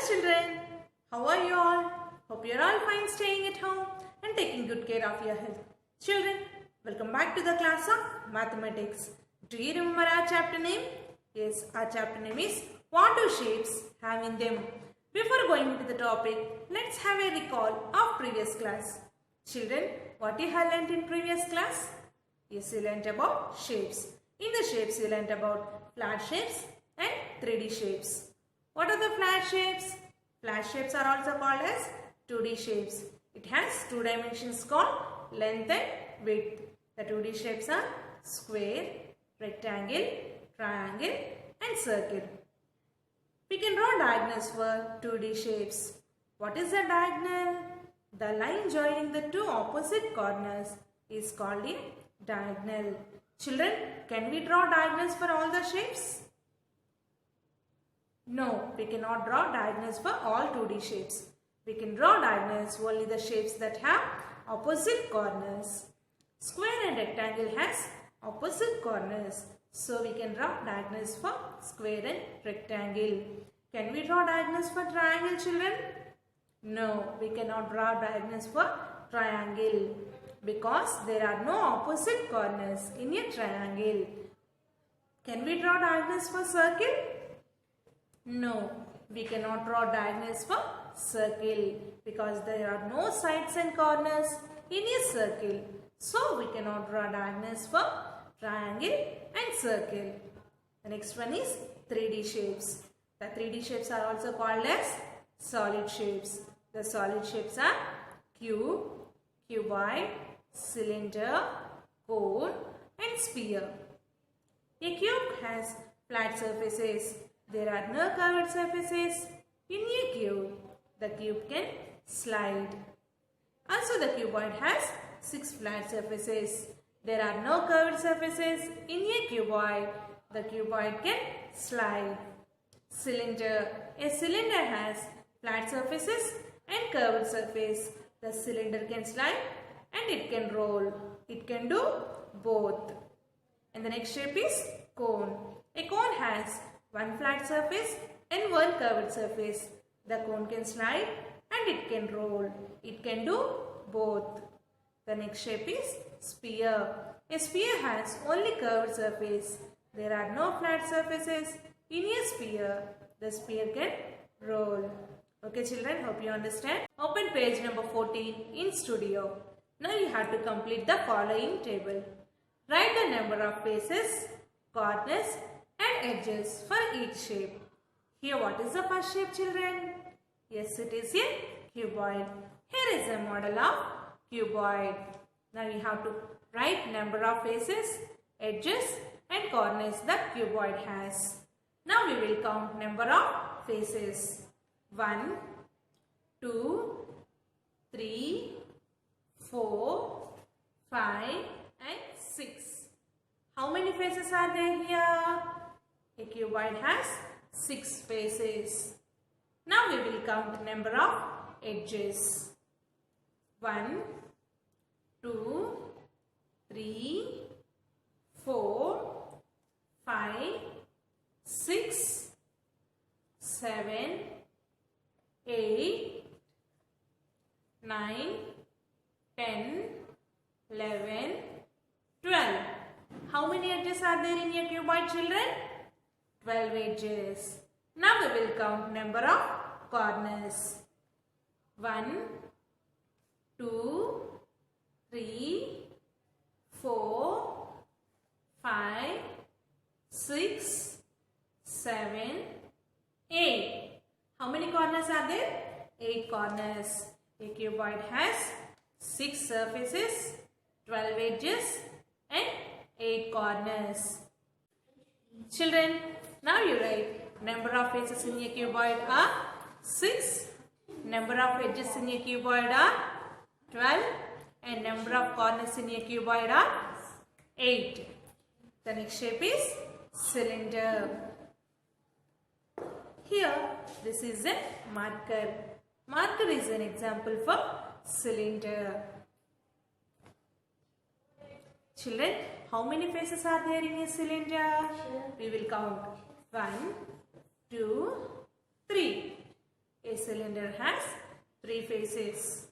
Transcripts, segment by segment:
children, how are you all? Hope you are all fine staying at home and taking good care of your health. Children, welcome back to the class of mathematics. Do you remember our chapter name? Yes, our chapter name is What do shapes have in them? Before going into the topic, let's have a recall of previous class. Children, what you have learnt in previous class? Yes, you learnt about shapes. In the shapes, you learnt about flat shapes and 3D shapes. What are the flat shapes? Flat shapes are also called as 2D shapes. It has two dimensions called length and width. The 2D shapes are square, rectangle, triangle and circle. We can draw diagonals for 2D shapes. What is a diagonal? The line joining the two opposite corners is called a diagonal. Children, can we draw diagonals for all the shapes? No, we cannot draw diagonals for all 2D shapes. We can draw diagonals only the shapes that have opposite corners. Square and rectangle has opposite corners. So we can draw diagonals for square and rectangle. Can we draw diagonals for triangle, children? No, we cannot draw diagonals for triangle because there are no opposite corners in a triangle. Can we draw diagonals for circle? No, we cannot draw diagonals for circle because there are no sides and corners in a circle. So we cannot draw diagonals for triangle and circle. The next one is 3D shapes. The 3D shapes are also called as solid shapes. The solid shapes are cube, cuboid, cylinder, cone and sphere. A cube has flat surfaces. There are no curved surfaces in a cube. The cube can slide. Also, the cuboid has 6 flat surfaces. There are no curved surfaces in a cuboid. The cuboid can slide. Cylinder. A cylinder has flat surfaces and curved surface. The cylinder can slide and it can roll. It can do both. And the next shape is cone. A cone has one flat surface and one curved surface. The cone can slide and it can roll. It can do both. The next shape is sphere. A sphere has only curved surface. There are no flat surfaces in a sphere. The sphere can roll. Okay children, hope you understand. Open page number 14 in studio. Now you have to complete the following table. Write the number of faces, corners and edges for each shape. Here what is the first shape, children? Yes, it is a cuboid. Here is a model of cuboid. Now we have to write number of faces, edges and corners that cuboid has. Now we will count number of faces. 1, 2, 3, 4, 5 and 6. How many faces are there here? A cuboid has 6 faces. Now we will count the number of edges. 1, 2, 3, 4, 5, 6, 7, 8, 9, 10, 11, 12. How many edges are there in your cuboid, children? 12 edges. Now we will count number of corners. 1, 2, 3, 4, 5, 6, 7, 8. How many corners are there? 8 corners. A cuboid has 6 surfaces, 12 edges and 8 corners. Children, now you write number of faces in a cuboid are 6, number of edges in a cuboid are 12 and number of corners in a cuboid are 8. The next shape is cylinder. Here, this is a marker. Marker is an example for cylinder. Children, how many faces are there in a cylinder? We will count 1, 2, 3. A cylinder has three faces.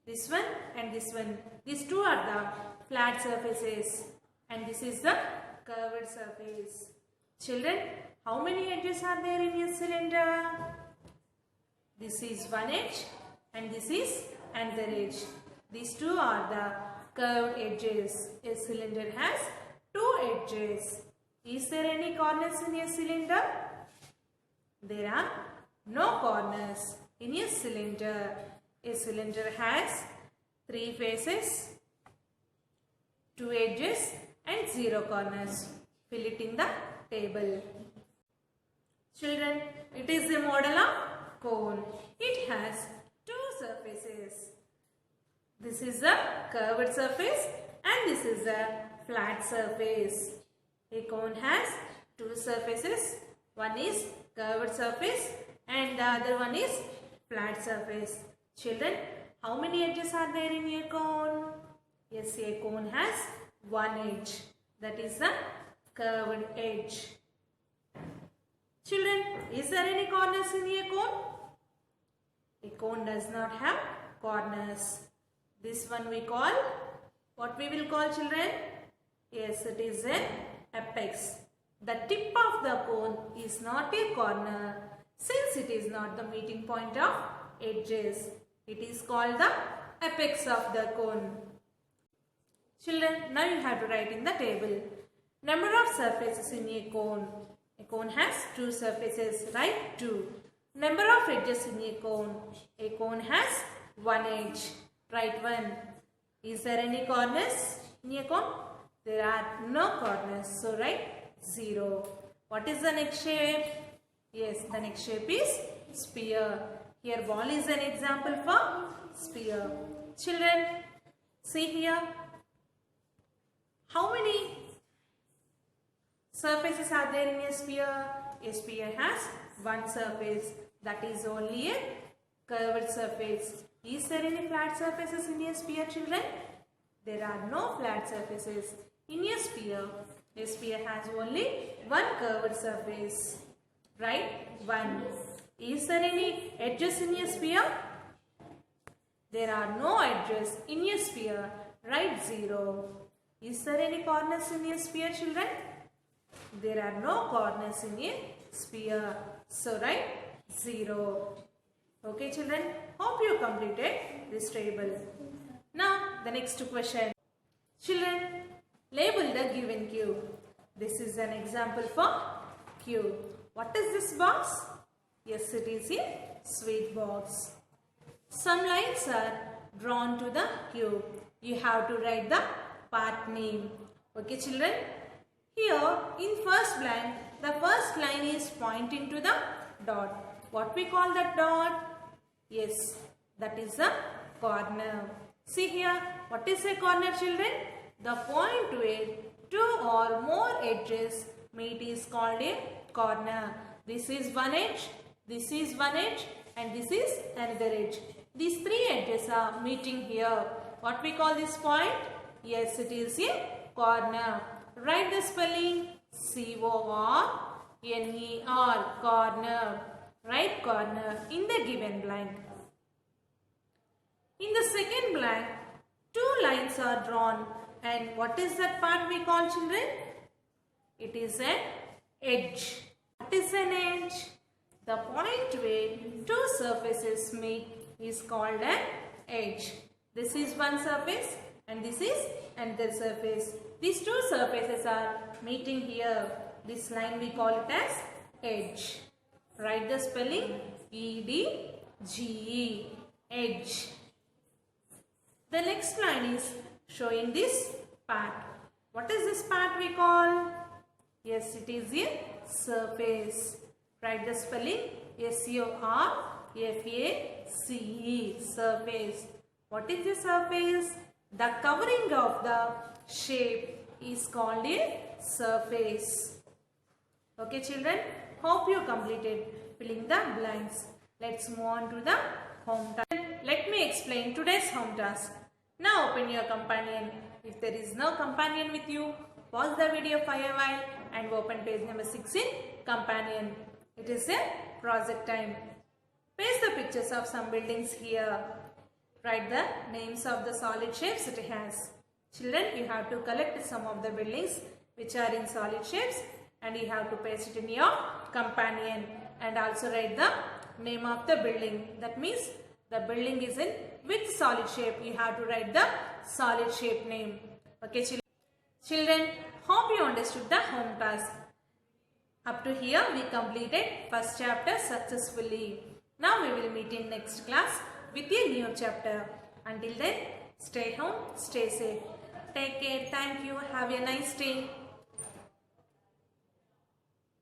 This one and this one. These two are the flat surfaces and this is the curved surface. Children, how many edges are there in a cylinder? This is one edge and this is another edge. These two are the curved edges. A cylinder has two edges. Is there any corners in a cylinder? There are no corners in a cylinder. A cylinder has three faces, two edges and zero corners. Fill it in the table. Children, it is a model of cone. It has two surfaces. This is a curved surface and this is a flat surface. A cone has two surfaces. One is curved surface and the other one is flat surface. Children, how many edges are there in a cone? Yes, a cone has one edge. That is the curved edge. Children, is there any corners in a cone? A cone does not have corners. This one we call, what we will call, children? Yes, it is an apex. The tip of the cone is not a corner since it is not the meeting point of edges. It is called the apex of the cone. Children, now you have to write in the table. Number of surfaces in a cone. A cone has two surfaces, right? 2. Number of edges in a cone. A cone has one edge, right? 1. Is there any corners in a cone? There are no corners, so write 0. What is the next shape? Yes, the next shape is sphere. Here ball is an example for sphere. Children, see here. How many surfaces are there in a sphere? A sphere has one surface. That is only a curved surface. Is there any flat surfaces in a sphere, children? There are no flat surfaces in a sphere. A sphere has only one curved surface. Right? 1. Is there any edges in a sphere? There are no edges in a sphere. Write 0. Is there any corners in a sphere, children? There are no corners in a sphere. So write 0. Okay, children. Hope you completed this table. Now the next question. Children, label the given cube. This is an example for cube. What is this box? Yes, it is a sweet box. Some lines are drawn to the cube. You have to write the part name. Okay, children. Here in first blank, the first line is pointing to the dot. What we call that dot? Yes, that is a corner. See here, what is a corner, children? The point where two or more edges meet is called a corner. This is one edge, this is one edge and this is another edge. These three edges are meeting here. What we call this point? Yes, it is a corner. Write the spelling C-O-R-N-E-R, corner. Write corner in the given blank. In the second blank, two lines are drawn. And what is that part we call, children? It is an edge. What is an edge? The point where two surfaces meet is called an edge. This is one surface and this is another surface. These two surfaces are meeting here. This line we call it as edge. Write the spelling E-D-G-E, edge. The next line is showing this part. What is this part we call? Yes, it is a surface. Write the spelling S-U-R-F-A-C-E, surface. What is the surface? The covering of the shape is called a surface. Okay, children, hope you completed filling the blanks. Let's move on to the home task. Let me explain today's home task. Now open your companion. If there is no companion with you, pause the video for a while and open page number 6 in companion. It is a project time. Paste the pictures of some buildings here. Write the names of the solid shapes it has. Children, you have to collect some of the buildings which are in solid shapes and you have to paste it in your companion and also write the name of the building. That means the building is in which solid shape. You have to write the solid shape name. Okay, children, hope you understood the home task. Up to here we completed first chapter successfully. Now we will meet in next class with a new chapter. Until then, stay home, stay safe. Take care. Thank you. Have a nice day.